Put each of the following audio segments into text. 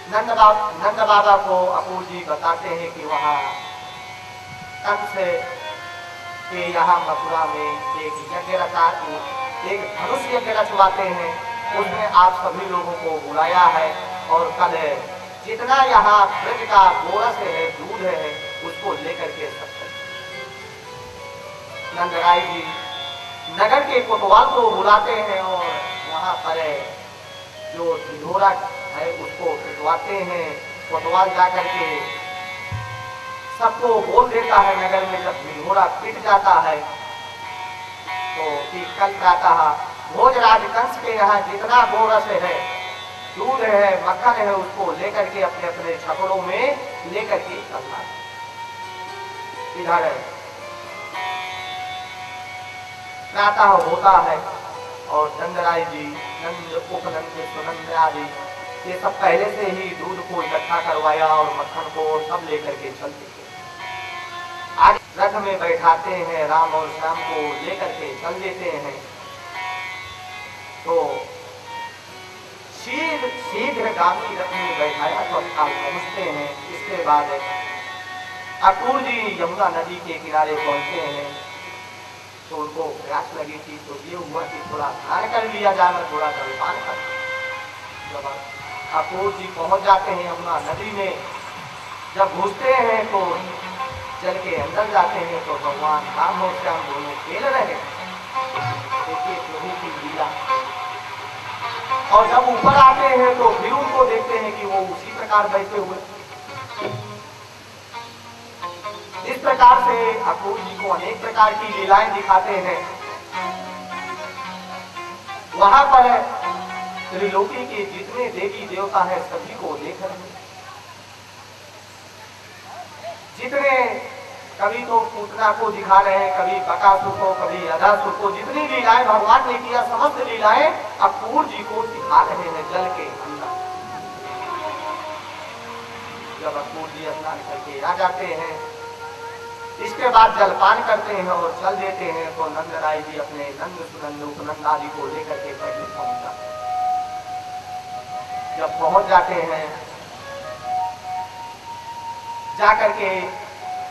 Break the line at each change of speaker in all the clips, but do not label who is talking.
नंद बाबा को अपूर जी बताते हैं कि वहाँ कंस के यहाँ मथुरा में एक यज्ञ रचा, एक धनुष यज्ञ रचवाते हैं। उसमें आप सभी लोगों को बुलाया है और कल जितना यहाँ ब्रज का गोरस है, दूध है, उसको लेकर के सब नंदराय जी नगर के कोतवाल को बुलाते हैं और वहाँ पर जो ढिढोरा है उसको पिटवाते हैं। कोतवाल जाकर के सबको बोल देता है नगर में, जब ढिढोरा पिट जाता है तो कल प्रातः भोजराज कंस के यहाँ जितना गोरस है, दूध है, मक्खन है, उसको लेकर के अपने अपने छपड़ों में लेकर के चलना है। इधर प्रातः होता है और नंदराय जी, उपनंद, सुनंद आदि ये सब पहले से ही दूध को इकट्ठा करवाया और मक्खन को सब लेकर के चलते थे। आज रथ में बैठाते हैं, राम और श्याम को लेकर के चल देते हैं। तो शीघ्र गामी रथ में बैठाया तो आप पहुंचते हैं। इसके बाद अपूर जी यमुना नदी के किनारे पहुंचते हैं तो उनको प्यास लगी थी, तो ये हुआ कि थोड़ा स्नान कर लिया जाए, मैं थोड़ा जलपान कर। जब अपूर जी पहुंच जाते हैं यमुना नदी में, जब घुसते हैं तो जल के अंदर जाते हैं तो भगवान राम और श्याम दोनों खेल रहे। देखिए प्रभु की लीला। और जब ऊपर आते हैं तो फिर उनको देखते हैं कि वो उसी प्रकार बैठे हुए। इस प्रकार से अपूर जी को अनेक प्रकार की लीलाएं दिखाते हैं। वहां पर त्रिलोकी के जितने देवी देवता हैं सभी को देख रहे हैं। जितने कभी तो पूतना को दिखा रहे हैं, कभी बकासुर को, कभी अधासुर को, जितनी लीलाएं भगवान ने किया समस्त लीलाएं अपूर जी को दिखा रहे हैं जल के अंदर। जब अपूर जी स्नान करके आ जाते हैं, इसके बाद जलपान करते हैं और चल देते हैं तो नंदराय जी अपने नंद, सुनंद, उपनंद आदि को लेकर के पहले पहुंच जाते हैं। जब पहुंच जाते हैं, जाकर के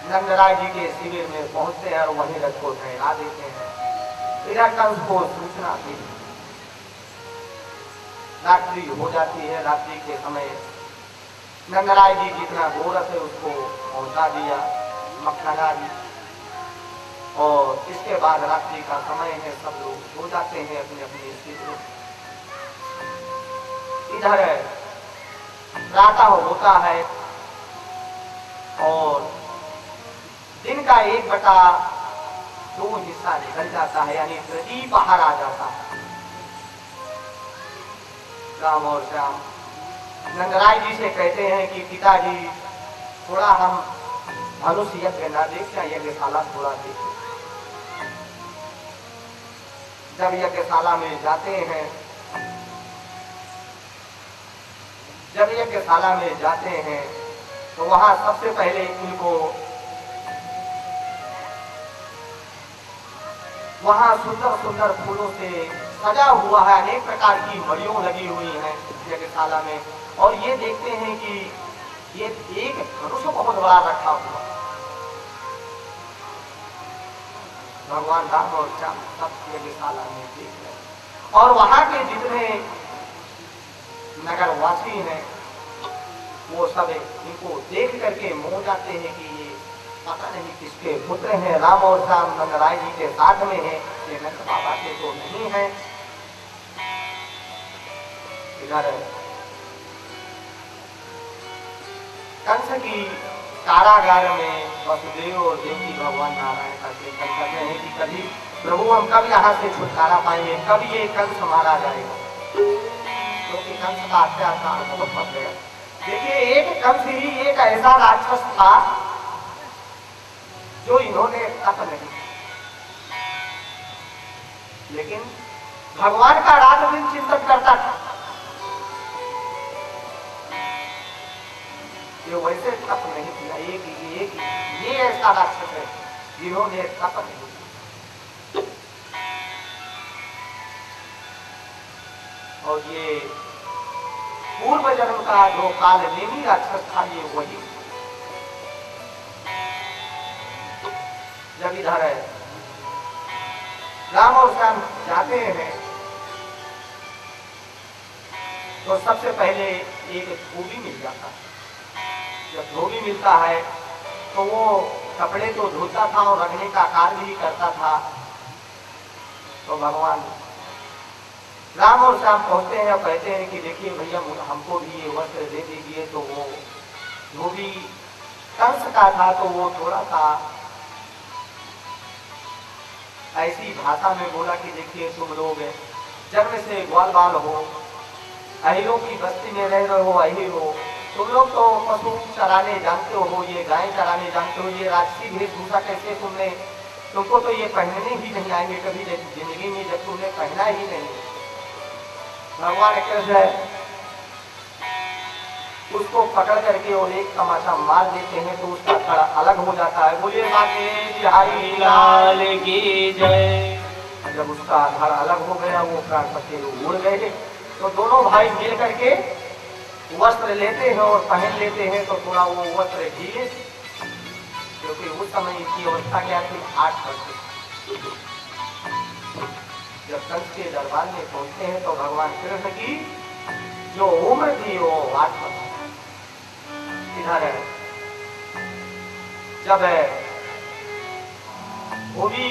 नंदराय जी के शिविर में पहुंचते हैं और वहीं रथ को ठहरा देते हैं। इधर कंस को सूचना दी, रात्रि हो जाती है। रात्रि के समय नंदराय जी जितना गोरस है उसको पहुंचा दिया, मक्खन आदि। और इसके बाद रात्रि का समय है, सब लोग सो जाते हैं अपने अपने स्थिति में। इधर प्रातः होता है और दिन का 1/2 हिस्सा निकल जाता है, यानी प्रदीप बाहर आ जाता है। राम और श्याम नंदराय जी से कहते हैं कि पिताजी थोड़ा हम धनुष यज्ञ ना देख, या यज्ञशाला थोड़ा देखें। जब यज्ञशाला में जाते हैं, जब यज्ञशाला में जाते हैं तो वहां सबसे पहले इनको वहां सुंदर सुंदर फूलों से सजा हुआ है, अनेक प्रकार की मड़ियों लगी हुई हैं यज्ञशाला में। और ये देखते हैं कि ये एक धनुष बहुत बड़ा रखा हुआ। भगवान राम और श्याम सब यज्ञशाला में देख रहे और वहां के जितने नगरवासी हैं वो सब इनको देख करके मोह जाते हैं कि ये पता नहीं किसके पुत्र हैं। राम और श्याम नंदराय जी के साथ में है, ये नंद बाबा के तो नहीं है। इधर कंस की कारागार में वसुदेव और देवकी भगवान नारायण का चिंतन कर रहे हैं कि कभी प्रभु हम कब यहाँ से छुटकारा पाएंगे, कब ये कंस मारा जाएगा, क्योंकि कंस का अत्याचार बहुत बढ़ गया। देखिए एक कंस ही एक ऐसा राक्षस था जो इन्होंने तप नहीं, लेकिन भगवान का रात दिन चिंतन करता था। ये वैसे तप नहीं किया, ये ऐसा राक्षस है जिन्होंने तप नहीं किया। और ये पूर्व जन्म का जो काल नेमी राक्षस था ये वही। जब इधर है राम और श्याम जाते हैं तो सबसे पहले एक धोबी मिल जाता है। जब धोबी मिलता है तो वो कपड़े तो धोता था और रखने का कार्य भी करता था। तो भगवान राम और श्याम पहुंचते हैं और कहते हैं कि देखिए भैया हमको भी ये वस्त्र दे दीजिए। तो वो धोबी कंस का था तो वो थोड़ा सा ऐसी भाषा में बोला कि देखिए तुम लोग जन्म से ग्वाल बाल हो, अहिरों की बस्ती में रह रहे हो, अहिर हो, तुम लोग तो पशु चराने जानते हो, ये गाय चराने जानते हो, ये राजसी वेशभूषा कैसे तुमको तो ये पहनने ही नहीं आएंगे कभी जिंदगी में, जब तुमने पहना ही नहीं। भगवान कैसे उसको पकड़ करके और एक तमाशा मार देते हैं तो उसका धड़ अलग हो जाता है। बोलिए माते बिहारी लाल की जय। जब उसका धड़ अलग हो गया, वो प्राण पत्ते उड़ गए, तो दोनों भाई मिल करके वस्त्र लेते हैं और पहन लेते हैं। तो थोड़ा वो वस्त्र ढीले, क्योंकि उस समय की अवस्था क्या थी, 8 वर्ष। जब कंस के दरबार में पहुंचते हैं तो भगवान कृष्ण की जो उम्र थी वो 8 वर्ष। इधर है जब वो भी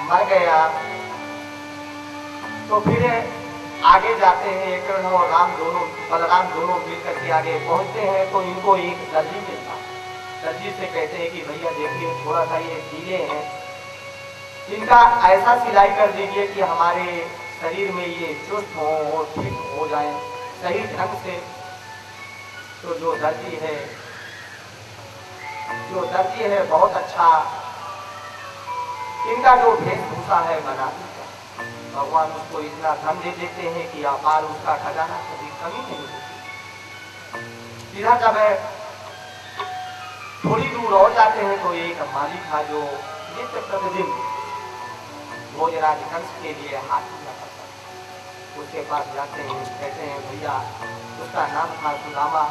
मर गया तो फिर आगे जाते हैं। कृष्ण और राम दोनों, बलराम दोनों मिलकर के आगे पहुंचते हैं तो इनको एक दर्जी मिलता है। दर्जी से कहते हैं कि भैया देखिए थोड़ा सा ये ढीले हैं, इनका ऐसा सिलाई कर दीजिए कि हमारे शरीर में ये चुस्त हो और ठीक हो जाए सही ढंग से। तो जो दर्जी है बहुत अच्छा इनका जो वेशभूषा है बना देता। भगवान उसको इतना धन दे देते हैं कि अपार उसका खजाना कभी कमी नहीं होती। सीधा जब थोड़ी दूर और जाते हैं तो एक माली था जो नित्य प्रतिदिन भोजराज कंस के लिए हाथ दिया करता था। उसके पास जाते हैं, कहते हैं भैया, उसका नाम था सुदामा।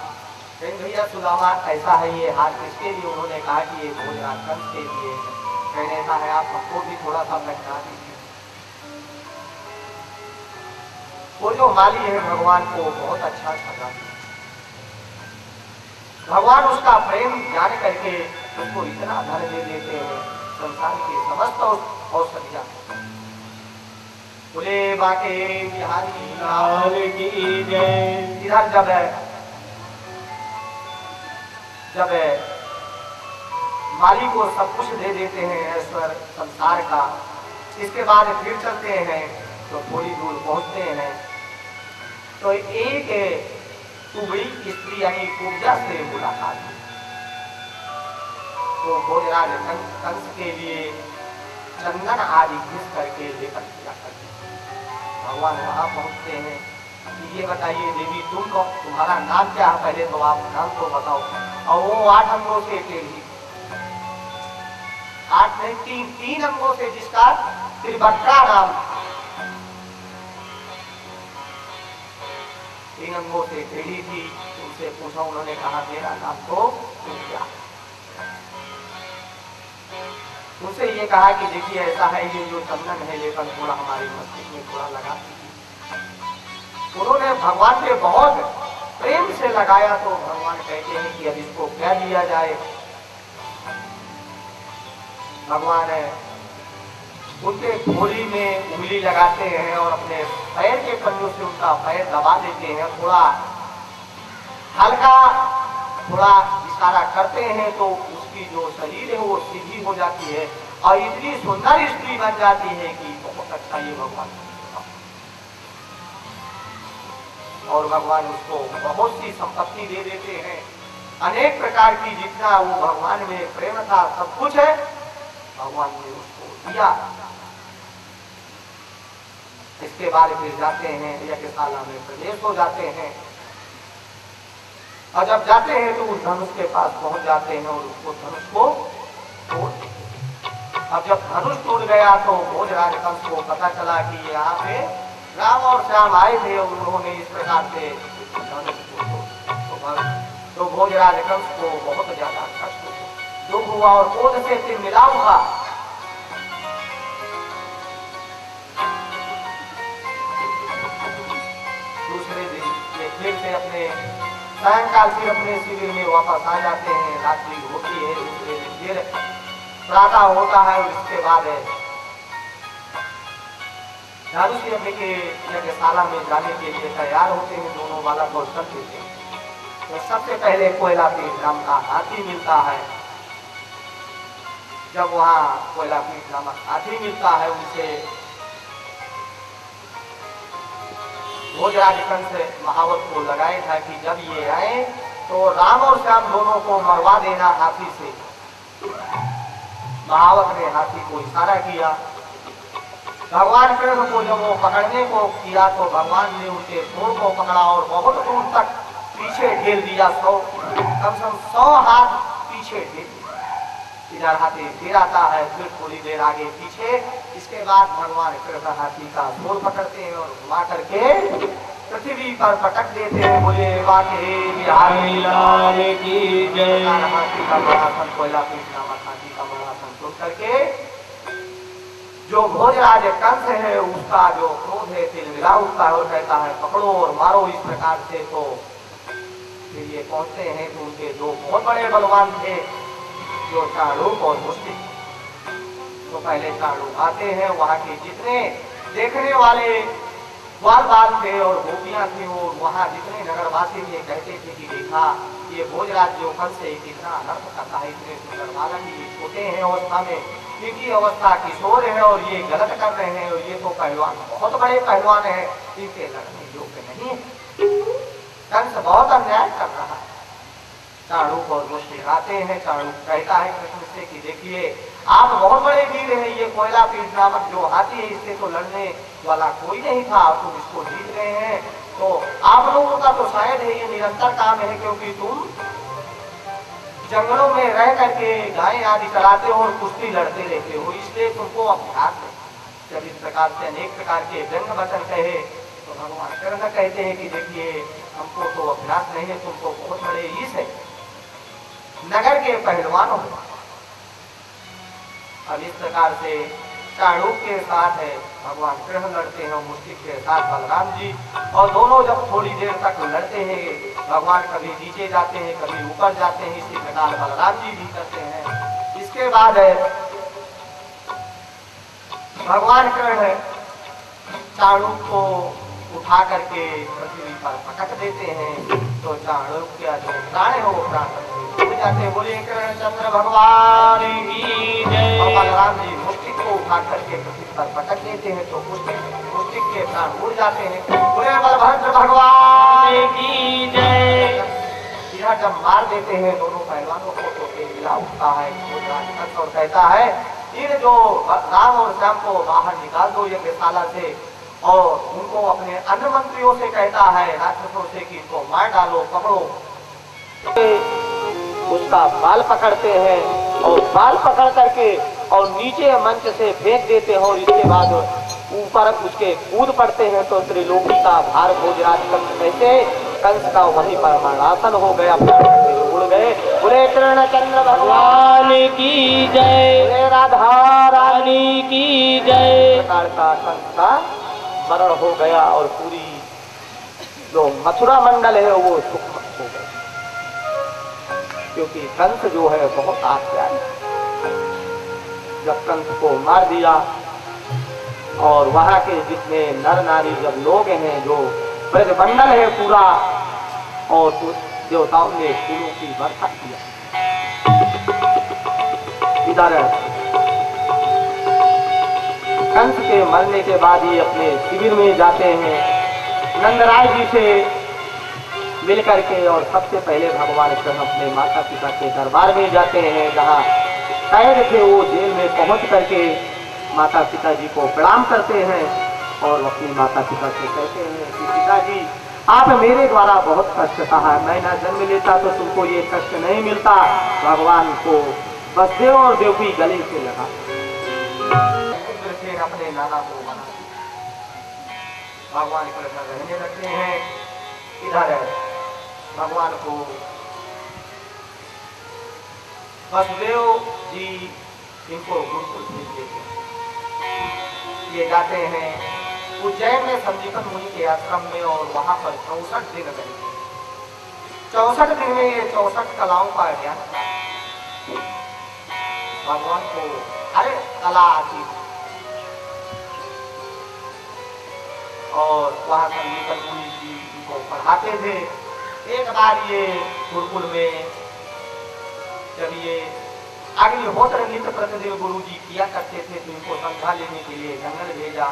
कहें भैया सुदामा ऐसा है ये हाथ किसके लिए? उन्होंने कहा कि ये भोजराज कंस के लिए। कहने ऐसा है आप हमको भी थोड़ा सा पहना दीजिए। वो जो माली है भगवान को बहुत अच्छा लगा। भगवान उसका प्रेम जान करके उसको इतना धन दे देते हैं, संसार के समस्त औषधियां। बोले बाके बिहारी लाल की जय। इधर जब माली को सब कुछ दे देते हैं ऐश्वर्य संसार का, इसके बाद फिर चलते हैं तो थोड़ी दूर पहुंचते हैं तो एक कुबड़ी स्त्री यानी कुब्जा से मुलाकात हुई। तो भोजराज कंस के लिए चंदन आदि घिस करके लेकर किया करते। भगवान वहां पहुंचते हैं कि ये बताइए देवी तुम्हारा नाम क्या है? पहले तो आप नाम तो बताओ। और वो 8 अंगों से टेढ़ी, 8 नहीं 3 अंगों से, जिसका त्रिभद्रा नाम, 3 अंगों से टेढ़ी थी। उनसे पूछा, उन्होंने कहा मेरा नाम तो क्या? उनसे ये कहा कि देखिए ऐसा है, ये जो चंदन है लेकर थोड़ा हमारी मस्तिष्क में थोड़ा लगा दीजिए। उन्होंने भगवान पे बहुत प्रेम से लगाया तो भगवान कहते हैं कि अब इसको क्या दिया जाए। भगवान उनके खोली में उंगली लगाते हैं और अपने पैर के पंजों से उनका पैर दबा देते हैं। थोड़ा हल्का थोड़ा इशारा करते हैं तो उसकी जो शरीर है वो सीधी हो जाती है और इतनी सुंदर स्त्री बन जाती है कि बहुत अच्छा ये भगवान। और भगवान उसको बहुत सी संपत्ति दे देते हैं, अनेक प्रकार की, जितना वो भगवान में प्रेम था सब कुछ है भगवान ने उसको दिया। इसके बाद फिर जाते हैं यज्ञशाला में प्रवेश हो जाते हैं और जब जाते हैं तो उस धनुष के पास पहुंच जाते हैं और उसको धनुष को तोड़ देते हैं। अब जब धनुष टूट गया तो भोजराज कंस को पता चला कि यहाँ पे राम और श्याम आए थे और उन्होंने इस प्रकार से तो भोजराज कंस को बहुत ज्यादा कष्ट दुख हुआ और क्रोध से फिर मिला हुआ। दूसरे दिन ये फिर से अपने सायंकाल फिर अपने शिविर में वापस आ जाते हैं। रात्रि होती है, दूसरे दिन फिर प्रातः होता है और इसके बाद झारूसी अपने के यज्ञशाला में जाने के लिए तैयार होते हैं। दोनों बालक और चल देते हैं। तो सबसे पहले कोयलापीठ नाम का हाथी मिलता है। जब वहाँ कोयलापीठ नामक हाथी मिलता है, उनसे भोजराज कंस महावत को लगाए था कि जब ये आए तो राम और श्याम दोनों को मरवा देना हाथी से। महावत ने हाथी को इशारा किया। भगवान कृष्ण को जब वो पकड़ने को किया तो भगवान ने उनके सूंड को पकड़ा और बहुत दूर तक पीछे ढेल दिया। कम से कम 100 हाथ पीछे ढेल दिया। इधर हाथी फिर आता है, फिर थोड़ी देर आगे पीछे। इसके बाद भगवान कृष्ण हाथी का सूंड पकड़ते हैं और घुमा करके पृथ्वी पर पटक देते हैं। बोले बाके बिहारी लाल की जय। हाथी का बड़ासन, कोयलापीठ नामक हाथी का बड़ासन सुन करके जो भोजराज कंस है उसका जो क्रोध है तिलमिला उठता है और कहता है पकड़ो और मारो। इस प्रकार से तो फिर ये पहुंचते हैं कि उनके जो बहुत बड़े बलवान थे, जो चाणूक और मुष्टिक। तो पहले चाणूक आते हैं। वहाँ के जितने देखने वाले ग्वाल बाल थे और गोपियां थी, और वहाँ जितने नगरवासी ये कहते थे कि देखा ये भोजराज जो कंस है कितना अनर्थ करता है। इतने सुंदर बालक ये छोटे हैं अवस्था में, इनकी अवस्था किशोर है और ये गलत कर रहे हैं। और ये तो पहलवान बहुत बड़े पहलवान है, इनके लड़ने योग्य नहीं है। कंस बहुत अन्याय कर रहा है। चाणूक और मुष्टिक आते हैं। चाणूक कहता है कृष्ण से कि देखिए आप बहुत बड़े वीर हैं, ये कोयलापीठ नामक जो हाथी है इससे तो लड़ने वाला कोई नहीं था, तुम इसको जीत रहे हैं। तो आप लोगों का तो शायद है ये निरंतर काम है, क्योंकि तुम जंगलों में रह करके गाय आदि चलाते हो और कुश्ती लड़ते रहते हो, इसलिए तुमको अभ्यास है। जब इस प्रकार से अनेक प्रकार के व्यंग वचन कहे तो भगवान कृष्ण कहते हैं कि देखिए हमको तो अभ्यास नहीं है, तुमको बहुत बड़े ईश है, नगर के पहलवान हो। अब इस प्रकार से चाणूक के साथ है भगवान कृष्ण लड़ते हैं, मुष्टिक के साथ बलराम जी। और दोनों जब थोड़ी देर तक लड़ते हैं, भगवान कभी नीचे जाते हैं कभी ऊपर जाते हैं, इसी प्रकार बलराम जी भी करते हैं। इसके बाद है भगवान कृष्ण चाणूक को उठा करके पृथ्वी पर पटक देते हैं। तो चाणूक का जो प्राण है वो प्राण टूट जाते हैं। बोले कृष्णचंद्र भगवान की जय। और बलराम जी मुष्टिक को उठा करके पृथ्वी पर पटक देते हैं तो मुष्टिक के प्राण उड़ जाते हैं। बोले बलभद्र भगवान की जय। इधर जब मार देते हैं दोनों पहलवानों को तो मिला उठता है और कहता है इन जो राम और श्याम को बाहर निकाल दो यज्ञशाला से, और उनको अपने अन्य मंत्रियों से कहता है राक्षसों से कि इनको मार डालो, पकड़ो। उसका बाल पकड़ते हैं और बाल पकड़ करके और नीचे मंच से फेंक देते हैं और इसके बाद ऊपर उसके कूद पड़ते हैं। तो त्रिलोकी का भार भोजराज कंस कैसे कंस का वहीं पर मरणासन हो गया, उड़ गए। बोले कृष्णचंद्र भगवान की जय, बोले राधा रानी की जय। प्रकार का कंस का मरण हो गया और पूरी जो मथुरा मंडल है वो सुख हो गया, क्योंकि कंस जो है बहुत आत्यारी। जब कंस को मार दिया और वहां के जितने नर नारी जब लोग हैं, जो ब्रजमंडल है पूरा, और देवताओं ने फूलों की वर्षा किया। इधर कंस के मरने के बाद ही अपने शिविर में जाते हैं नंदराय जी से मिल करके, और सबसे पहले भगवान कृष्ण अपने माता पिता के दरबार में जाते हैं, जहाँ कैद थे वो जेल में पहुंच करके माता पिता जी को प्रणाम करते हैं और अपनी माता पिता से कहते हैं कि पिताजी आप मेरे द्वारा बहुत कष्ट सहा, मैं ना जन्म लेता तो तुमको ये कष्ट नहीं मिलता। भगवान को वसुदेव और देवकी गले से लगा अपने नाना को बना भगवान कृष्ण रहने लगते हैं। इधर भगवान को वसुदेव जी इनको गुरुकुल भेज देते हैं। ये जाते हैं उज्जैन में संदीपन मुनि के आश्रम में और वहां पर 64 दिन रहे। 64 दिन में ये 64 कलाओं का ज्ञान भगवान को अरे कला आती और वहां संदीपन मुनि जी इनको पढ़ाते थे। एक बार ये गुरुकुल में जब ये अग्निहोत्र नित्य प्रतिदिन गुरु जी किया करते थे तो इनको समझा लेने के लिए जंगल भेजा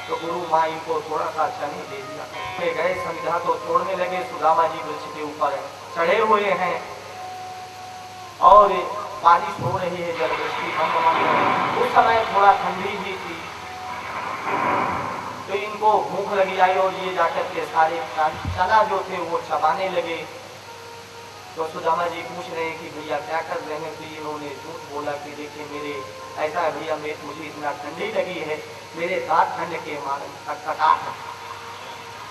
तो गुरु माँ इनको थोड़ा सा चने दे दिया। गए समझा तो छोड़ने लगे। सुदामा जी वृक्ष के ऊपर चढ़े हुए हैं और बारिश हो रही है, जलवृष्टि बंद। उस समय थोड़ा ठंडी भी थी तो इनको भूख लगी आई और ये जाकर के सारे चना जो थे वो चबाने लगे। तो सुदामा जी पूछ रहे हैं कि भैया क्या कर रहे हैं। तो इन्होंने झूठ बोला कि देखिए मेरे ऐसा है भैया मुझे इतना ठंडी लगी है, मेरे दांत ठंड के मारे खटखटा है।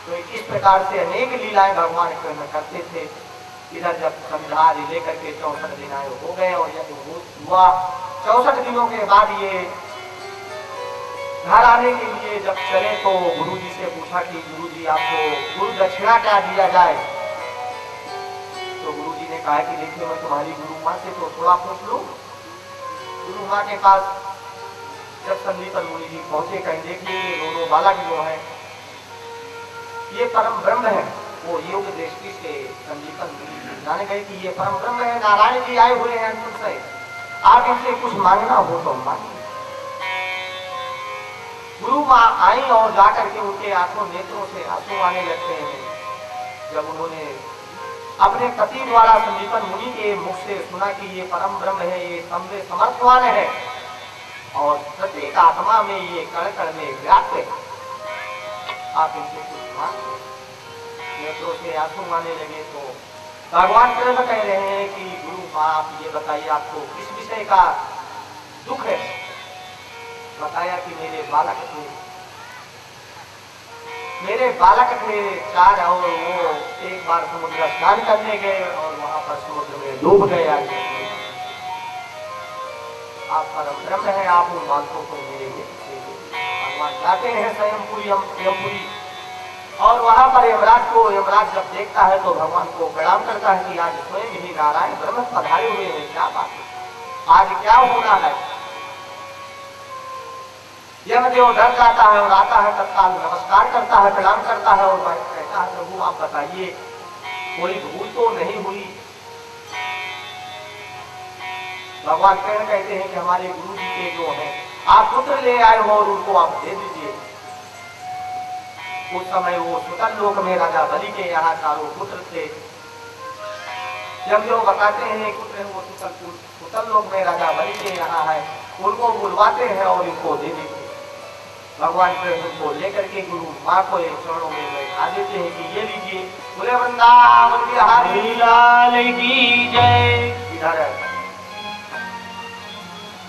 तो इस प्रकार से अनेक लीलाएं भगवान कृष्ण करते थे। इधर जब संध्या लेकर के 64 दिन आए हो गए और जब हुआ 64 दिनों के बाद ये घर आने के लिए जब चले तो गुरु जी से पूछा कि गुरु जी आपको गुरु दक्षिणा क्या दिया जाए। तो गुरु जी ने कहा कि देखिए मैं तुम्हारी गुरु माँ से तो थोड़ा पूछ लूं। गुरु माँ के पास जब संदीपन मुनि जी पहुंचे कहीं देख लीजिए दोनों बालक जो है ये परम ब्रह्म है। वो योग दृष्टि से संदीपन मुनि जी जाने गए कि ये परम ब्रह्म है, नारायण जी आए हुए हैं अंतिम से, आप इनसे कुछ मांगना हो तो मांगिए। गुरु माँ आई और जाकर के उनके आंखों नेत्रों से आंसू आने लगते हैं जब उन्होंने अपने पति द्वारा संदीपन मुनि के मुख से सुना कि ये परम ब्रह्म है, ये समर्थवान है और प्रत्येक आत्मा में ये कण कण में व्याप्त है, आप इनसे कुछ मांगिए। नेत्रों से आंसू आने लगे तो भगवान कृष्ण कह रहे हैं कि गुरु माँ आप ये बताइए आपको किस विषय का दुख है। बताया कि मेरे बालक थे 4 और वो एक बार समुद्र स्नान करने गए और वहां पर समुद्र में डूब गए। आप परम ब्रह्म है, आप उन बालकों को मेरे भगवान जाते हैं स्वयंपुरी और वहां पर यमराज जब देखता है तो भगवान को प्रणाम करता है कि आज स्वयं ही नारायण ब्रह्म पधारे हुए हैं, क्या बात है, आज क्या होना है। यमदेव डर जाता है और आता है, तत्काल नमस्कार करता है, प्रणाम करता है और कहता है प्रभु आप बताइए कोई भूल तो नहीं हुई। भगवान कृष्ण कहते हैं कि हमारे गुरु जी के जो है आप पुत्र ले आए हो और उनको आप दे दीजिए। उस समय वो सुतल लोक में राजा बलि के यहाँ चारों पुत्र थे। जब जो बताते हैं पुत्र वो सुतल लोक में राजा बलि के यहाँ है, उनको बुलवाते हैं और इनको दे देते हैं। भगवान कृष्ण को लेकर के गुरु माँ को एक चरणों में बैठा देते हैं कि ये लीजिए, बोले वृंदावन बिहारी लाल की जय। इधर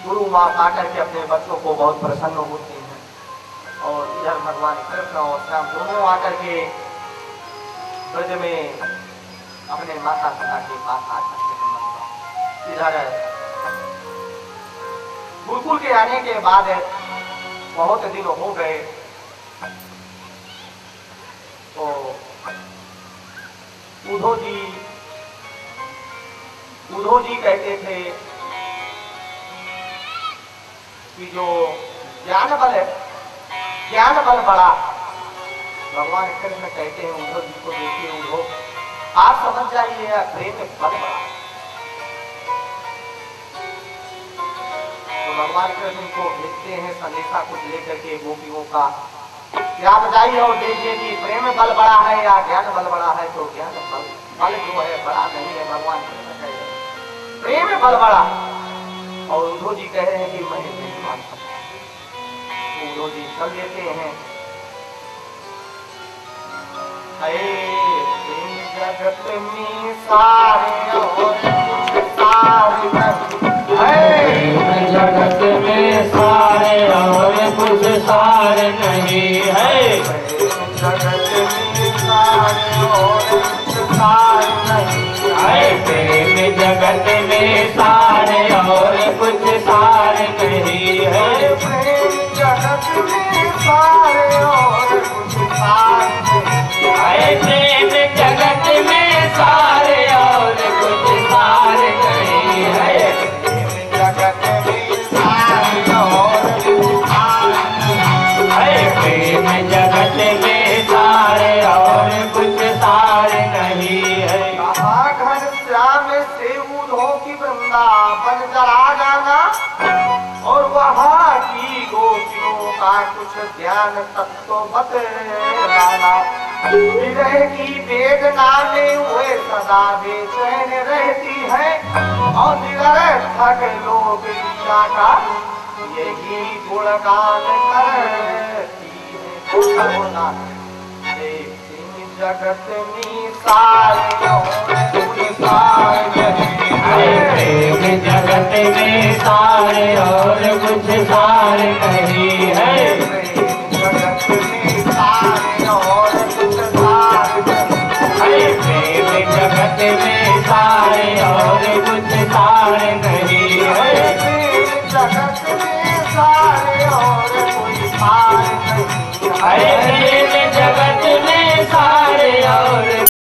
गुरु माँ आकर के अपने बच्चों को बहुत प्रसन्न होते हैं और इधर भगवान कृष्ण और श्याम दोनों आकर के ब्रज में अपने माता पिता के पास आकर के इधर गुरुकुल के आने के बाद बहुत दिन हो गए तो उद्धव जी कहते थे कि जो ज्ञान बल बड़ा। भगवान कृष्ण कहते हैं उद्धव जी को, देखिए उद्धव आप समझ जाइए प्रेम बल बड़ा। तो भगवान कृष्ण को भेजते हैं संदेशा कुछ लेकर के गोपियों का, क्या बताइए और देखिए कि प्रेम बल बड़ा है या ज्ञान बल बड़ा है। तो ज्ञान बल जो है बड़ा नहीं है, भगवान कृष्ण कह रहे हैं प्रेम बल बड़ा। और उद्धव जी कह रहे हैं कि मैं नहीं मान सकता। तो उद्धव जी चल देते हैं। जगत में सारे और सारे
जगत में सारे और कुछ सार नहीं है।
सार नहीं
है। प्रेम जगत में सार और कुछ सार नहीं है।
प्रेम जगत में सार और कुछ सार नहीं
है। प्रेम जगत में सार और कुछ सार नहीं है।
प्रेम जगत में सार और कुछ सार
है। प्रेम जगत में सार और कुछ सार नहीं है।
कहा घन श्याम से उधो की वृंदावन चला जाना और वहाँ की गोपियों का कुछ ज्ञान तत्व बतलाना। विरह की वेदना में वे सदा बेचैन रहती है और निरर्थक लोग लीला का यही गुणगान करती है। जगत में सार और कुछ सार नहीं है।
प्रेम जगत में सार और कुछ सार नहीं है।
जगत में सार और कुछ सार नहीं
है। प्रेम जगत में सार और कुछ सार नहीं है।
जगत में सार और कोई सार नहीं
है। प्रेम जगत में सार